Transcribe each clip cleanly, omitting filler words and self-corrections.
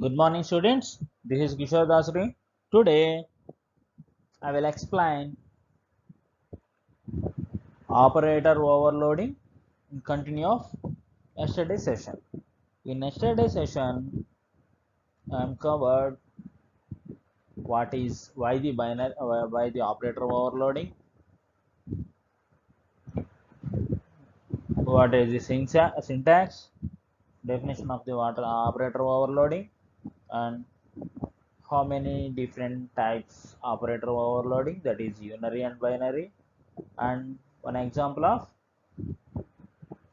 Good morning, students. This is Kishore Dasri. Today, I will explain operator overloading in continue of yesterday's session. In yesterday's session, I am covered why the operator overloading, what is the syntax, definition of the operator overloading, and how many different types operator overloading, that is unary and binary, and one example of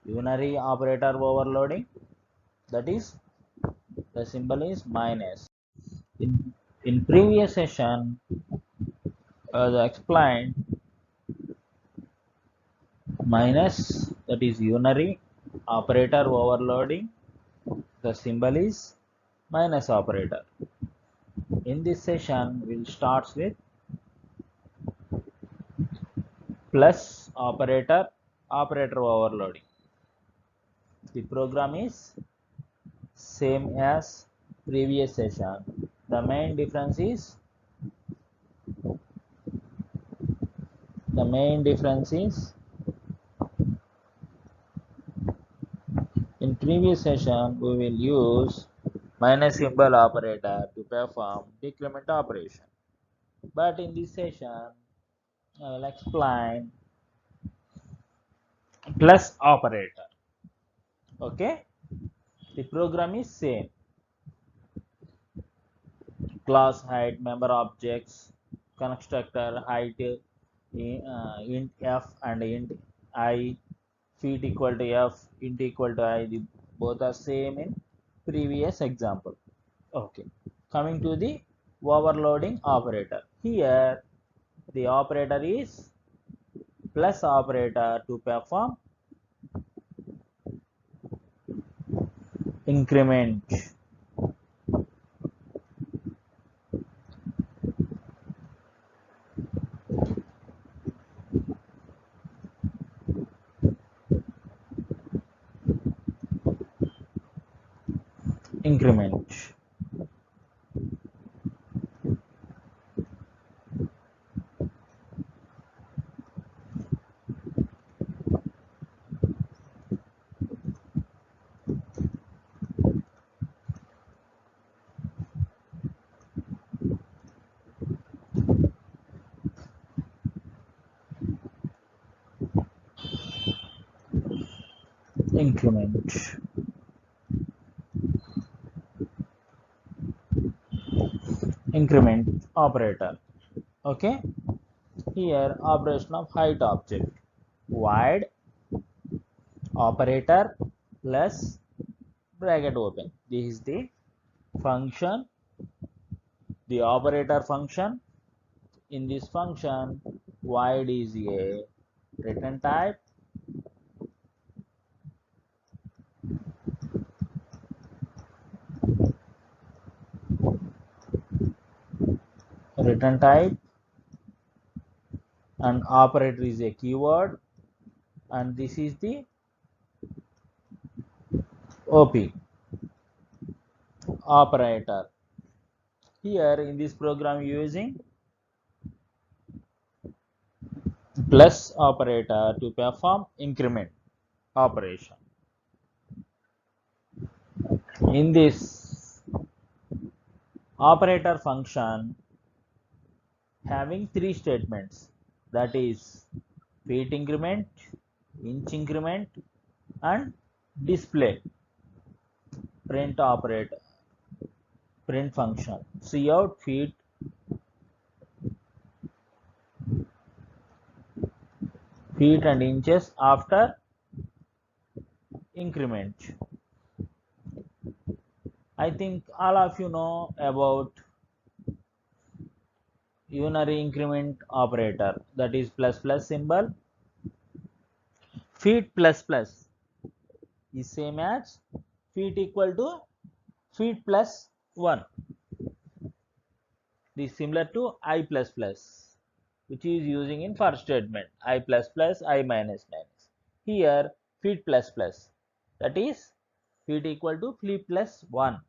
unary operator overloading, that is the symbol is minus. In previous session, as I explained, minus, that is unary operator overloading, the symbol is minus operator. In this session we'll start with plus operator overloading. The program is same as previous session. The main difference is in previous session we will use minus symbol operator to perform decrement operation, but in this session I will explain plus operator. Okay, the program is same. Class height, member objects, constructor height, int f and int I, feet equal to f, int equal to I, both are same in previous example. Okay, coming to the overloading operator. Here the operator is plus operator to perform increment. Increment. Increment. Increment operator. Okay, here operation of height object, void operator plus bracket open. This is the function, the operator function. In this function, void is a return type, and operator is a keyword, and this is the OP operator. Here in this program using plus operator to perform increment operation. In this operator function having three statements, that is feet increment, inch increment, and display print operator, print function. Cout feet and inches after increment. I think all of you know about unary increment operator, that is plus plus symbol. Feet plus plus is same as feet equal to feet plus 1. This is similar to I plus plus, which is using in first statement, I plus plus, I minus minus. Here feet plus plus, that is feet equal to feet plus 1.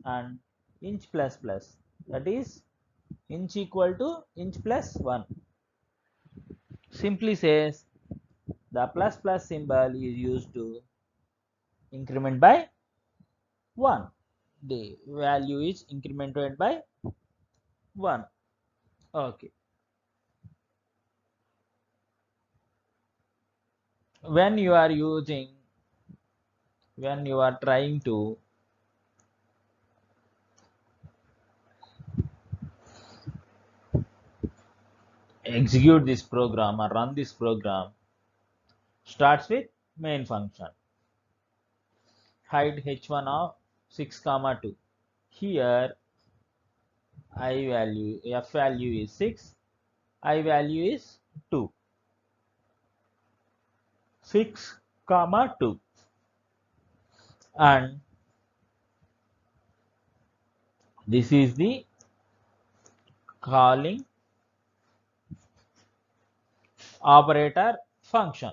and inch plus plus, that is inch equal to inch plus 1. Simply says the plus plus symbol is used to increment by 1. The value is incremented by 1. Okay. When you are using, when you are trying to execute this program or run this program, starts with main function. Height h1 of 6 comma 2. Here I value, f value is 6, I value is 2. 6 comma 2, and this is the calling operator function.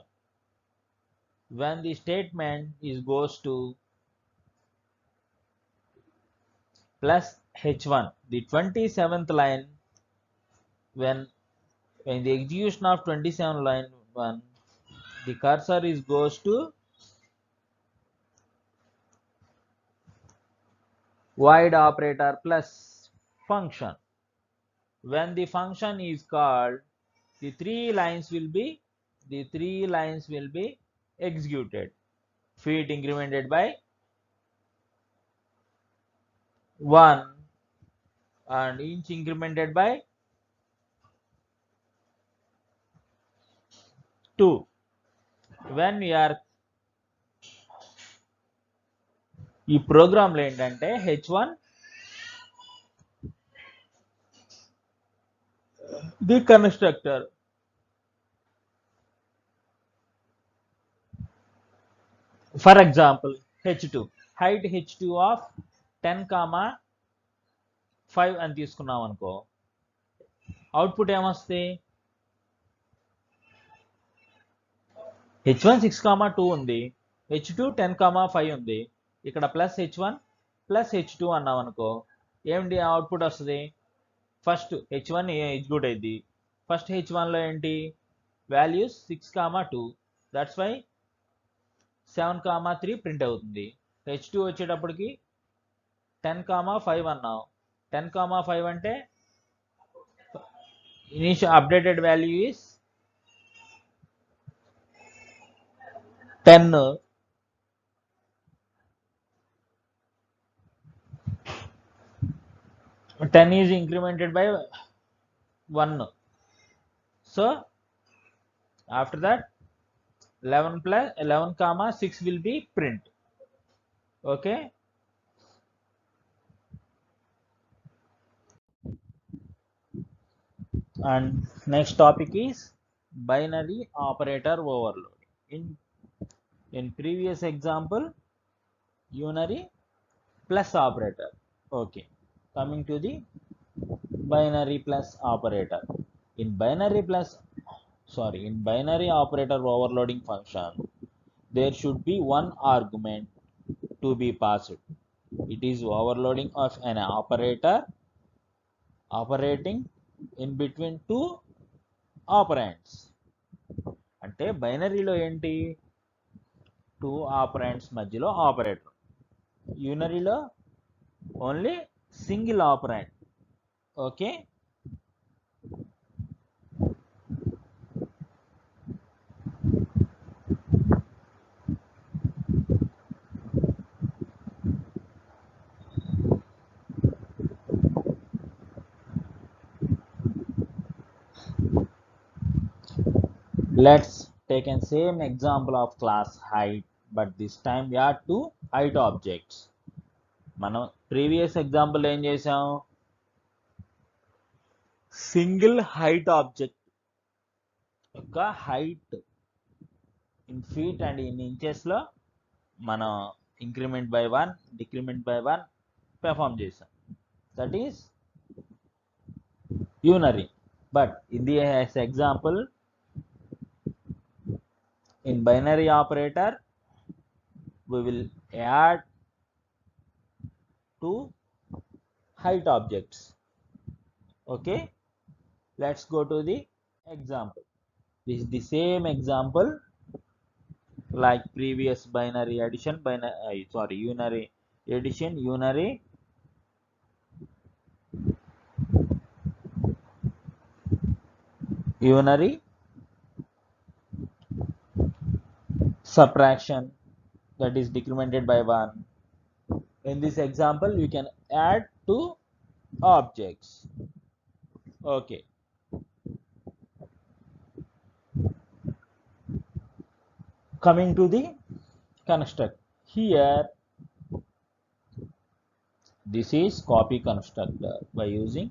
When the statement is goes to plus h1, the 27th line, when the execution of 27 line 1, the cursor is goes to void operator plus function. When the function is called, the three lines will be executed. Feet incremented by 1 and inch incremented by 2. When we are ఈ ప్రోగ్రాంలో ఏంటంటే h1 the constructor, for example h2, height h2 of 10 comma 5 అని తీసుకున్నాం అనుకో, output ఏమొస్తుంది? h1 6 comma 2 ఉంది, h2 10 comma 5 ఉంది, ఇక్కడ ప్లస్ h1 ప్లస్ h2 అన్నాం అనుకో, ఏమిటి అవుట్పుట్ వస్తుంది? ఫస్ట్ h1 ఎగ్జిక్యూట్ అయింది. ఫస్ట్ h1లో ఏంటి values 6 comma 2, that's why 7 comma 3 print అవుతుంది. h2 వచ్చేటప్పటికి 10 comma 5 అన్నాం, 10 comma 5 అంటే initial updated value is 10. Ten is incremented by 1. So after that 11 comma 6 will be print. Okay. And next topic is binary operator overload. In previous example, unary plus operator. Okay, coming to the binary plus operator. In binary operator overloading function, there should be one argument to be passed. It is overloading of an operator operating in between two operands. అంటే బైనరీలో ఏంటి, two operands మధ్యలో operator. యూనరీలో only single operand. Okay. Let's take a same example of class height, but this time we are two height objects. మనం previous example ఏం చేసాం, single height object యొక్క height in feet and in ఇంచెస్లో మనం increment by 1 decrement by 1 perform చేసాం. That is unary. But in this example, in binary operator, we will add two height objects. Okay, let's go to the example. This is the same example like previous binary addition, unary addition, unary subtraction, that is decremented by 1. In this example, you can add two objects. Okay, coming to the construct. Here, this is copy constructor. By using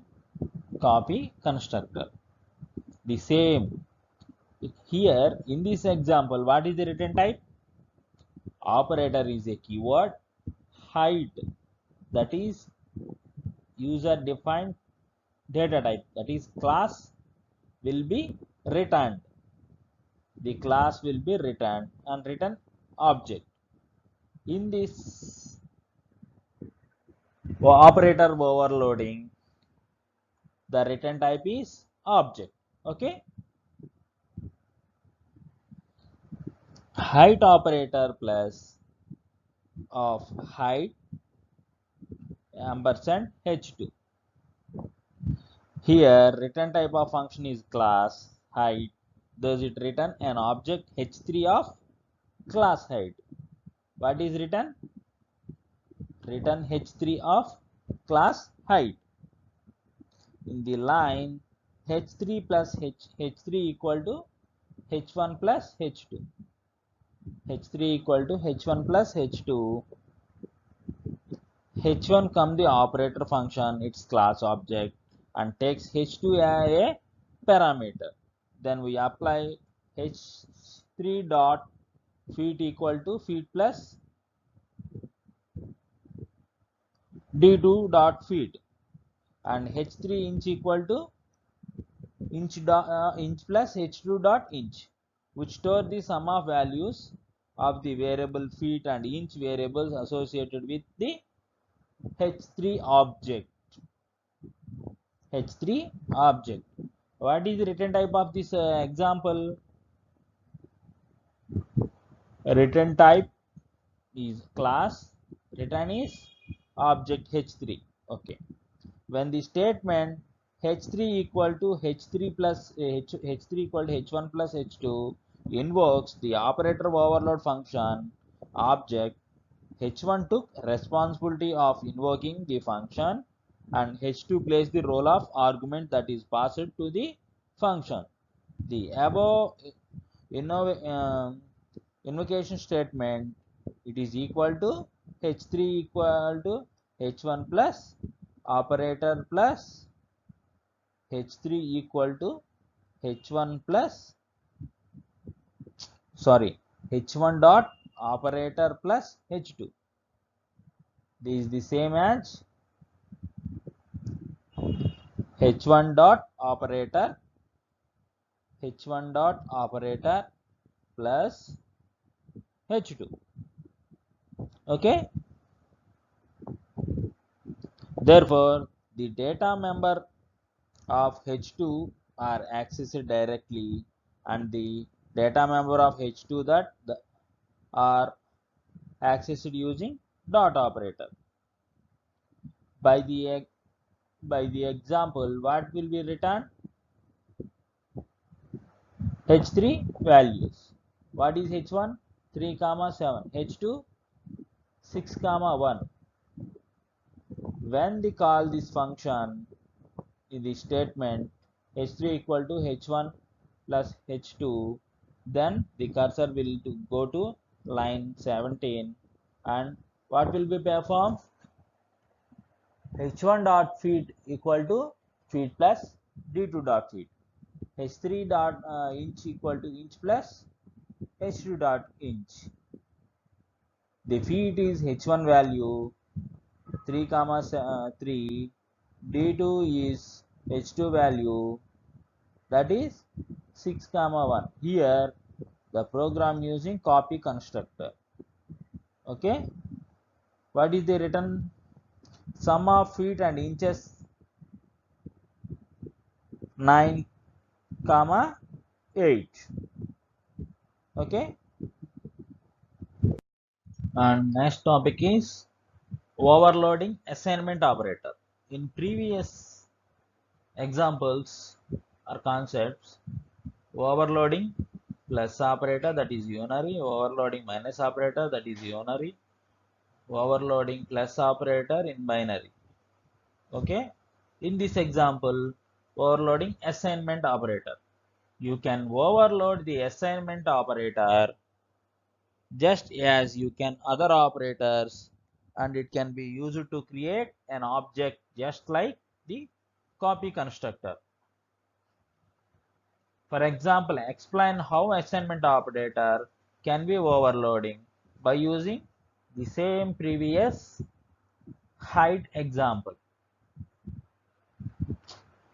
copy constructor, the same. Here, in this example, what is the return type? Operator is a keyword. Height, that is user defined data type, that is class, will be returned. The class will be returned and return object. In this operator overloading, the return type is object. Okay, height operator plus of height ampersand h2. Here return type of function is class height, thus it return an object h3 of class height. What is written? Return h3 of class height. In the line h3 plus h3 equal to h1 plus h2. h3 equal to h1 plus h2. h1 come the operator function, its class object, and takes h2 as a parameter. Then we apply h3 dot feet equal to feet plus d2 dot feet, and h3 inch equal to inch plus h2 dot inch, which store the sum of values of the variable feet and inch variables associated with the h3 object. h3 object. What is the return type of this example? Return type is class, return is object h3. Okay, when the statement h3 equal to h3 plus h3 equal to h1 plus h2 invokes the operator overload function object, h1 took responsibility of invoking the function and h2 plays the role of argument that is passed to the function. The above invocation statement, it is equal to h3 equal to h1 plus operator plus h3 equal to h1 plus h1 dot operator plus h2. This is the same as h1 dot operator plus h2. Okay, therefore the data member of h2 are accessed directly and the data member of h2 that are accessed using dot operator. By the example, what will be returned? h3 values. What is h1? 3 comma 7. h2 6 comma 1. When they call this function in the statement h3 equal to h1 plus h2, then the cursor will go to line 17 and what will be performed? h1 dot feet equal to feet plus d2 dot feet, h3 dot inch equal to inch plus h2 dot inch. The feet is h1 value 3 comma 3, d2 is h2 value, that is 6 comma 1. Here the program using copy constructor. Okay, what is the return Sum of feet and inches 9, 8. Okay. And next topic is overloading assignment operator. In previous examples or concepts, overloading plus operator, that is unary, overloading minus operator, that is unary, overloading plus operator in binary. Okay. In this example, overloading assignment operator. You can overload the assignment operator just as you can other operators, and it can be used to create an object just like the copy constructor. For example, explain how assignment operator can be overloading by using the same previous height example.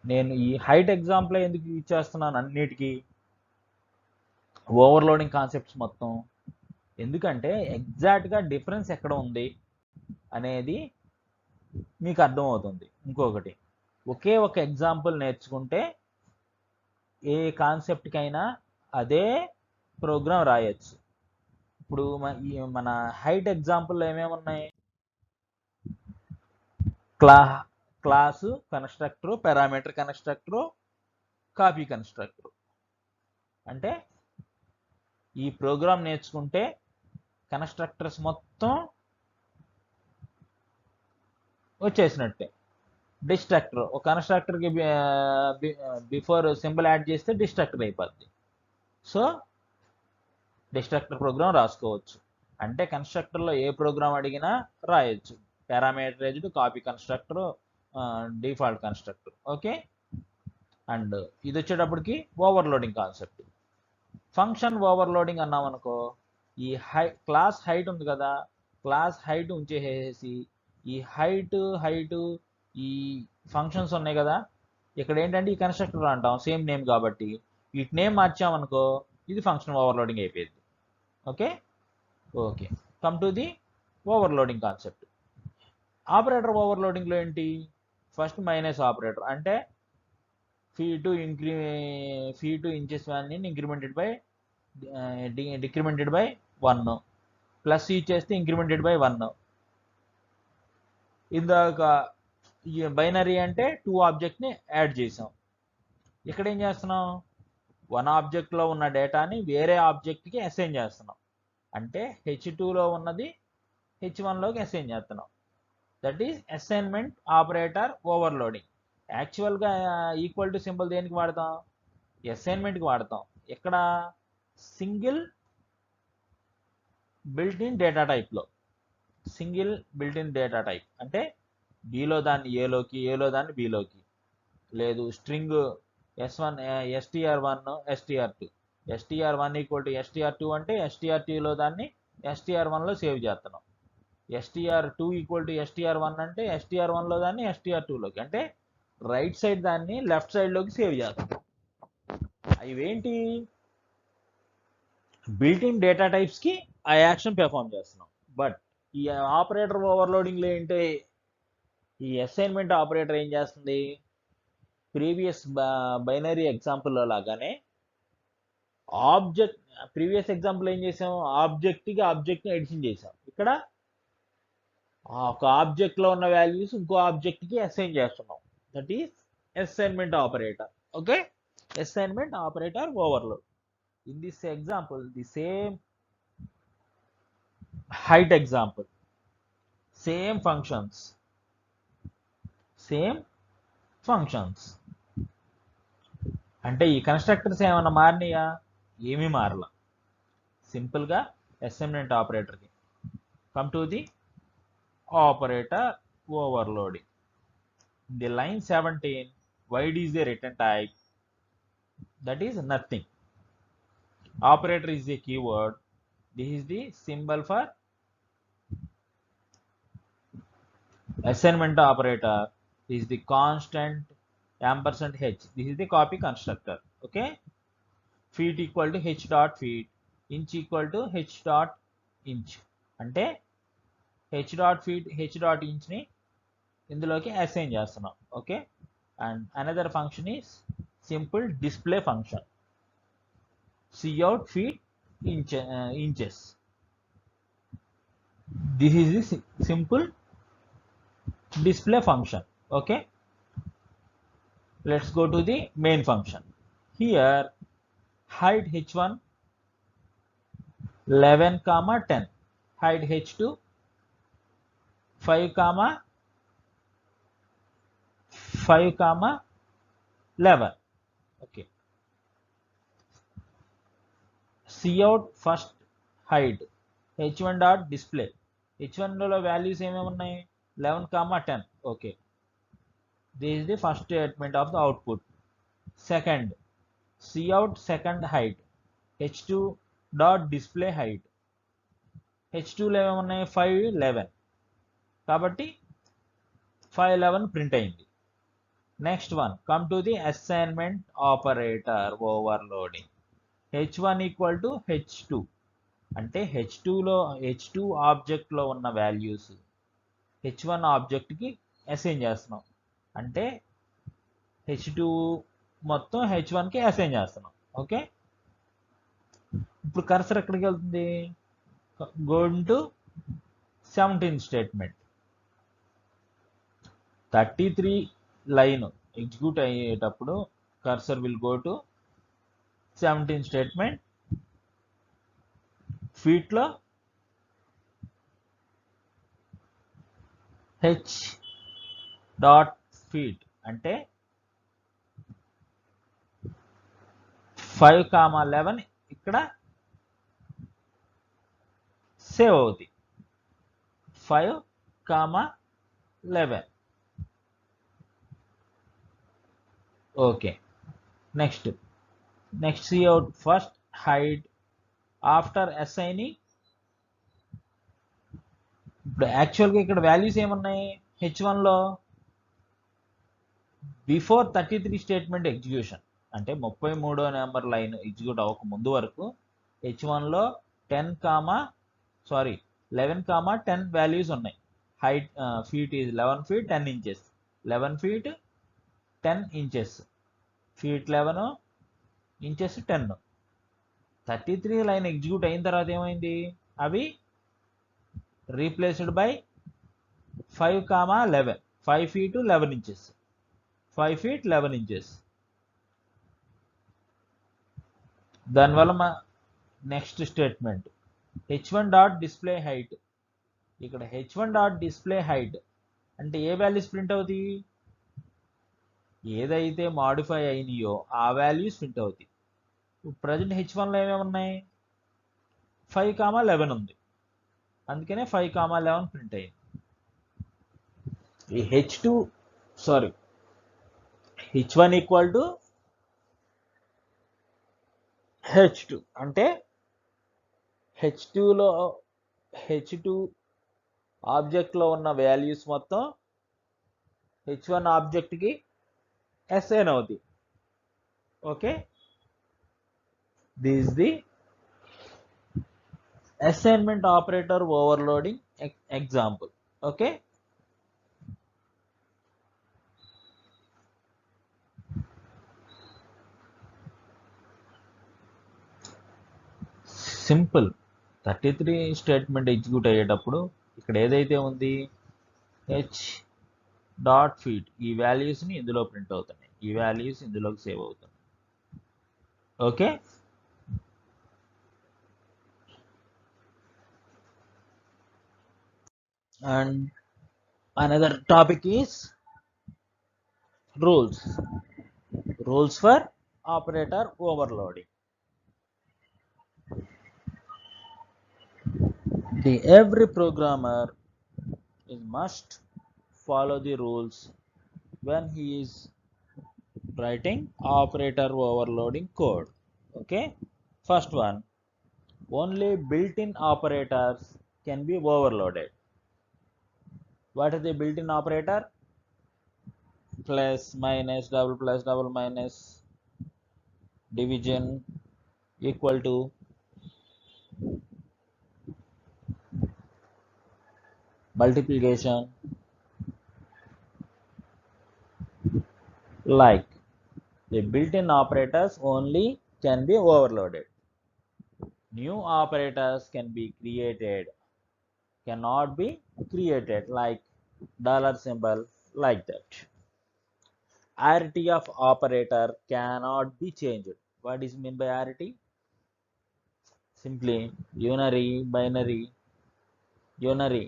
నేను ఈ height example ఎందుకు use చేస్తున్నాను అన్నిటికీ overloading concepts మొత్తం, ఎందుకంటే ఎగ్జాక్ట్గా difference ఎక్కడ ఉంది అనేది మీకు అర్థమవుతుంది. ఇంకొకటి, ఒకే ఒక ఎగ్జాంపుల్ నేర్చుకుంటే ఏ కాన్సెప్ట్కైనా అదే ప్రోగ్రామ్ రాయొచ్చు. ఇప్పుడు మన హైట్ ఎగ్జాంపుల్లో ఏమేమి ఉన్నాయి? Class constructor, parameter constructor, copy constructor. అంటే ఈ ప్రోగ్రామ్ నేర్చుకుంటే కన్స్ట్రక్టర్స్ మొత్తం వచ్చేసినట్టే. డిస్ట్రక్టర్, ఒక కన్స్ట్రక్టర్కి బిఫోర్ సింబల్ యాడ్ చేస్తే డిస్ట్రక్టర్ అయిపోద్ది. సో డిస్ట్రక్టర్ ప్రోగ్రామ్ రాసుకోవచ్చు. అంటే కన్స్ట్రక్టర్లో ఏ ప్రోగ్రామ్ అడిగినా రాయొచ్చు. Parameterized, copy constructor, default constructor. Okay. And ఇది వచ్చేటప్పటికి ఓవర్లోడింగ్ కాన్సెప్ట్. ఫంక్షన్ ఓవర్లోడింగ్ అన్నాం అనుకో, ఈ క్లాస్ హైట్ ఉంది కదా, క్లాస్ హైట్ ఉంచేసేసి ఈ హైట్ ఈ ఫంక్షన్స్ ఉన్నాయి కదా, ఇక్కడ ఏంటంటే ఈ కన్స్ట్రక్టర్ అంటాం, సేమ్ నేమ్ కాబట్టి వీటి నేమ్ మార్చామనుకో ఇది ఫంక్షన్ ఓవర్లోడింగ్ అయిపోయింది. Okay. Okay, come to the overloading concept. Operator ఓవర్లోడింగ్లో ఏంటి? ఫస్ట్ మైనస్ ఆపరేటర్, అంటే ఫీ టు ఇంచెస్ వాల్యూని incremented by decremented by 1, plus చేస్తే ఇంక్రిమెంటెడ్ బై 1. ఇందాక బైనరీ అంటే 2 ఆబ్జెక్ట్ని యాడ్ చేసాం. ఇక్కడ ఏం చేస్తున్నాం? 1 ఆబ్జెక్ట్లో ఉన్న డేటాని వేరే ఆబ్జెక్ట్కి అసైన్ చేస్తున్నాం. అంటే H2లో ఉన్నది H1లోకి అసైన్ చేస్తున్నాం. That is assignment operator overloading. యాక్చువల్గా ఈక్వల్ టు సింబల్ దేనికి వాడతాం? అసైన్మెంట్కి వాడతాం. ఎక్కడ? సింగిల్ బిల్ట్ ఇన్ డేటా టైప్లో. Single built in data type అంటే బిలో దాన్ని ఏలోకి, ఏలో దాన్ని బిలోకి. లేదు string S1 str1 str2, str1 equal to str2 అంటే str2లో దాన్ని str1లో సేవ్ చేస్తున్నాం. str2 ఈక్వల్ టు str1 అంటే str1లో దాన్ని str2లోకి, అంటే రైట్ సైడ్ దాన్ని లెఫ్ట్ సైడ్లోకి సేవ్ చేస్తాం. అవేంటి? బిల్ట్ ఇన్ డేటా టైప్స్కి ఆ యాక్షన్ పెర్ఫామ్ చేస్తున్నాం. బట్ ఈ ఆపరేటర్ ఓవర్లోడింగ్లో ఏంటి? ఈ అసైన్మెంట్ ఆపరేటర్ ఏం చేస్తుంది? ప్రీవియస్ బైనరీ ఎగ్జాంపుల్లో లాగానే ఆబ్జెక్ట్, ప్రీవియస్ ఎగ్జాంపుల్ ఏం చేసాం? ఆబ్జెక్ట్కి ఆబ్జెక్ట్ని ఎడిషన్ చేసాం. ఇక్కడ ఒక ఆబ్జెక్ట్లో ఉన్న వాల్యూస్ ఇంకో ఆబ్జెక్ట్కి అసైన్ చేస్తున్నాం. That is assignment operator. Okay, assignment operator overload. In this example, the same height example, same functions. అంటే ఈ కన్స్ట్రక్టర్స్ ఏమైనా మారినాయా? ఏమీ మారలా. సింపుల్గా అసైన్మెంట్ ఆపరేటర్కి. Come to the operator overloading. The line 17, void is a return type, that is nothing. Operator is a keyword. This is the symbol for assignment operator. This is the constant %h. This is the copy constructor. Okay. Feet equal to h dot feet. Inch equal to h dot inch. అంటే h dot feet h dot inch ని ఇందులోకి assign చేస్తున్నాం. Okay, and another function is simple display function. cout feet inches. This is the simple display function. Okay, let's go to the main function. Here height h1 11 comma 10, height h2 5 comma 5 comma 11. Okay, cout first height h1 dot display. h1 లో values ఏమేమి ఉన్నాయి? 11 comma 10. Okay, this is the first statement of the output. Second, cout second height h2 dot display height. h2 లో ఏమేమి ఉన్నాయి? 5 11, కాబట్టి 5 11 print అయింది. Next one, come to the assignment operator overloading. h1 equal to h2 అంటే h2 ఆబ్జెక్ట్లో ఉన్న values h1 ఆబ్జెక్ట్కి assign చేస్తున్నాం. అంటే h2 మొత్తం h1కి అసైన్ చేస్తున్నాం. ఓకే, ఇప్పుడు కర్సర్ ఎక్కడికి వెళ్తుంది? Going to 17 statement. 33 line execute అయ్యేటప్పుడు cursor will go to 17 statement. ఫీట్లో h డాట్ ఫీట్ అంటే 5 కామా 11 ఇక్కడ సేవ్ అవుతుంది. 5 comma 11. Okay, next cout first height after assigning. ఇప్పుడు యాక్చువల్గా ఇక్కడ వాల్యూస్ ఏమున్నాయి? h1లో బిఫోర్ 33 స్టేట్మెంట్ ఎగ్జిక్యూషన్ అంటే 33వ నెంబర్ లైన్ ఎగ్జిక్యూట్ అవ్వక ముందు వరకు h1లో 11 కామా 10 వాల్యూస్ ఉన్నాయి. Height feet is 11 feet 10 inches, 11 feet 10 inches, feet 11 inches 10. 33 line execute అయిన తర్వాత ఏమైంది? అవి replaced by 5 comma 11, 5 feet 11 inches, 5 feet 11 inches. దానివల్ల next statement h1 dot display height. ఇక్కడ h1 డాట్ డిస్ప్లే హైట్ అంటే ఏ వాల్యూస్ ప్రింట్ అవుతాయి? ఏదైతే మాడిఫై అయినాయో ఆ వాల్యూస్ ప్రింట్ అవుతాయి. ప్రజెంట్ h1లో ఏమేమి ఉన్నాయి? 5 కామా 11 ఉంది, అందుకనే 5 కామా 11 ప్రింట్ అయింది. ఈ h1 ఈక్వల్ టు h2 అంటే h2 ఆబ్జెక్ట్లో ఉన్న వాల్యూస్ మొత్తం h1 ఆబ్జెక్ట్కి అసైన్ అవుతాయి. Okay, this is the assignment operator overloading example. Okay, simple 33 statement execute అయ్యేటప్పుడు ఇక్కడ ఏదైతే ఉంది h డాట్ ఫీట్, ఈ వాల్యూస్ని ఇందులో ప్రింట్ అవుతున్నాయి, ఈ వాల్యూస్ ఇందులోకి సేవ్ అవుతున్నాయి. Okay, and another topic is rules for operator overloading. Every programmer must follow the rules when he is writing operator overloading code. Okay, first one, only built-in operators can be overloaded. What is the built-in operator? Plus, minus, double plus, double minus, division, equal to, multiplication, like the built-in operators only can be overloaded. New operators can be created, cannot be created, like dollar symbol, like that. Arity of operator cannot be changed. What is mean by arity? Simply unary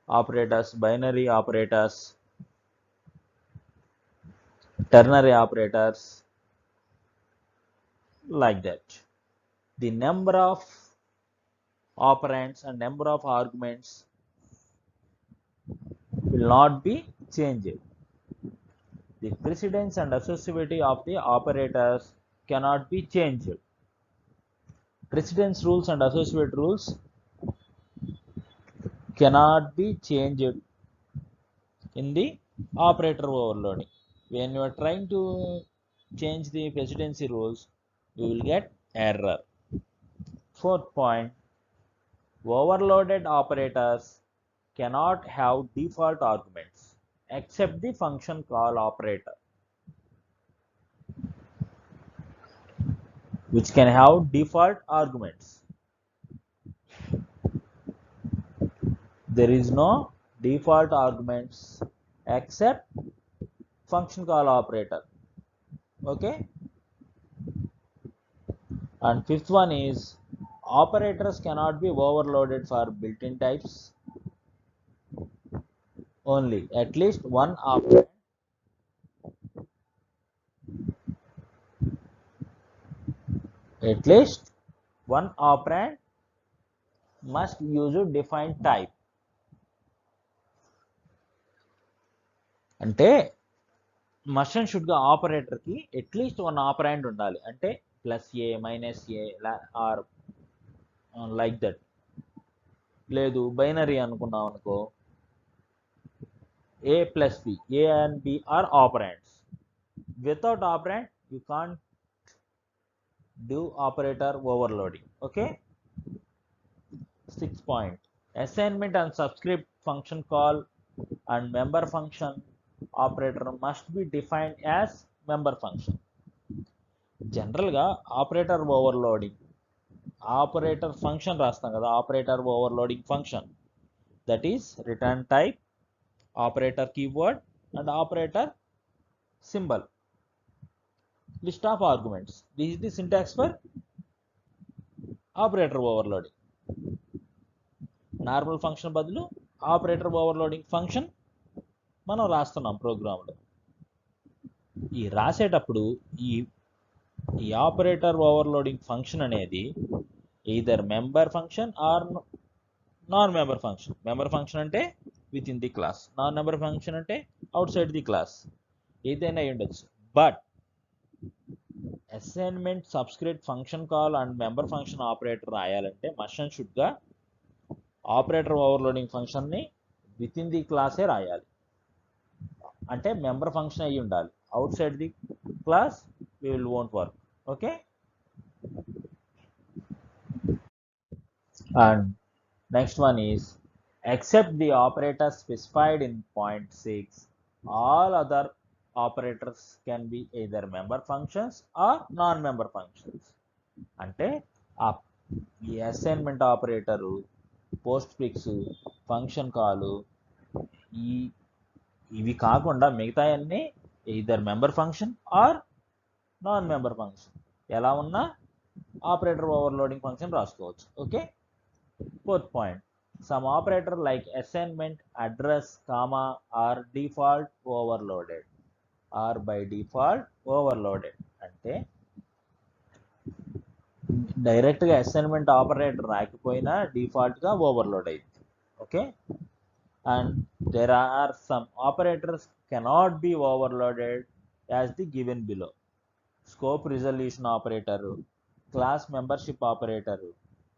operators, binary operators, ternary operators, like that. The number of operands and number of arguments will not be changed. The precedence and associativity of the operators cannot be changed. Precedence rules and associative rules cannot be changed in the operator overloading. When you are trying to change the precedency rules, you will get error. Fourth point, overloaded operators cannot have default arguments except the function call operator, which can have default arguments. There is no default arguments except function call operator. Okay. And fifth one is operators cannot be overloaded for built-in types only. At least one operand must use a defined type. అంటే must and షుడ్గా ఆపరేటర్కి at least one operand ఉండాలి. అంటే plus A minus A or like that. లేదు binary అనుకున్నాం అనుకో, A plus B, A and B are operands. Without operand you can't do operator overloading. Okay. 6th point, assignment and subscript function call and member function operator must be defined as member function. జనరల్గా operator overloading, operator function రాస్తాం కదా, operator overloading function, that is return type, operator keyword and operator symbol, list of arguments. This is the syntax for operator overloading. Normal function బదులు operator overloading function మనం రాస్తున్నాం ప్రోగ్రాంలో. ఈ రాసేటప్పుడు ఈ operator overloading function అనేది either member function or non member function. Member function అంటే within the class, non member function అంటే అవుట్ సైడ్ ది క్లాస్, ఏదైనా అయి ఉండొచ్చు. But assignment, subscript, function call and member function operator రాయాలంటే must and షుడ్గా operator overloading ఫంక్షన్ని within the క్లాసే రాయాలి. అంటే మెంబర్ ఫంక్షన్ అయ్యి ఉండాలి. Out side the class will won't work. Okay. And next one is except the operators specified in point 6, all other operators can be either member functions or non-member functions. అంటే ఈ assignment operator, post fix, function కాలు, ఇవి కాకుండా మిగతా అన్నీ either member function or non member function, ఎలా ఉన్నా operator overloading function రాసుకోవచ్చు. Okay. 4th point, some operator like assignment, address, comma are default overloaded or by default overloaded. అంటే డైరెక్ట్గా అసైన్మెంట్ ఆపరేటర్ రాకపోయినా డిఫాల్ట్గా ఓవర్లోడ్ అయింది. Okay. And there are some operators cannot be overloaded as the given below: scope resolution operator, class membership operator,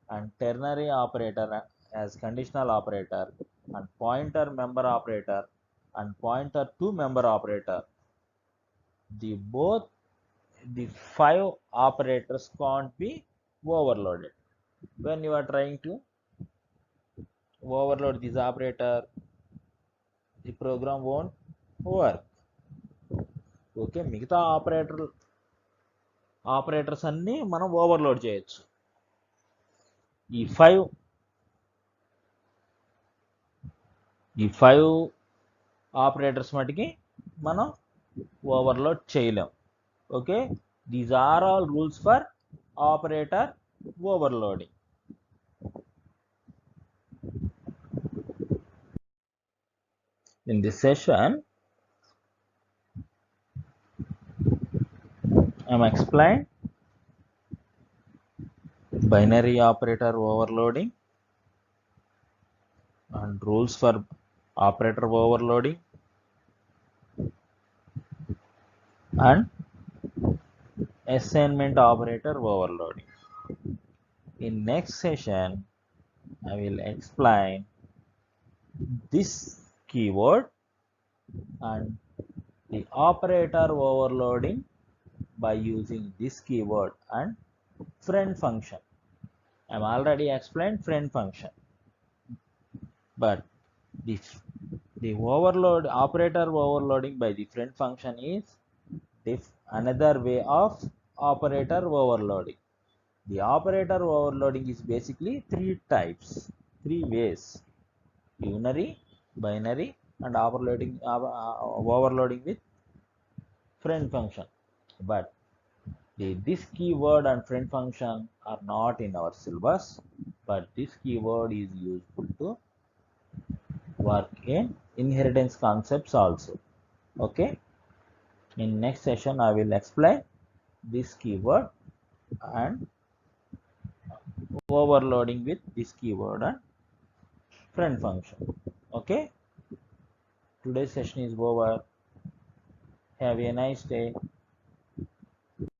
and ternary operator as conditional operator, and pointer member operator and pointer to member operator. Both the 5 operators can't be overloaded. When you are trying to overload this operator, the program won't work. Okay, మిగతా operators అన్నీ మనం overload చేయొచ్చు. ఈ five operators మటుకి మనం overload చేయలేం. Okay, these are all rules for operator overloading. In this session, I am explain binary operator overloading and rules for operator overloading and assignment operator overloading. In next session, I will explain this keyword and the operator overloading by using this keyword and friend function. I have already explained friend function, but the operator overloading by the friend function is another way of operator overloading. The operator overloading is basically three ways: unary, binary, and overloading with friend function. But this keyword and friend function are not in our syllabus, but this keyword is useful to work in inheritance concepts also. Okay, in next session I will explain this keyword and overloading with this keyword and friend function. Okay, today's session is over. Have a nice day.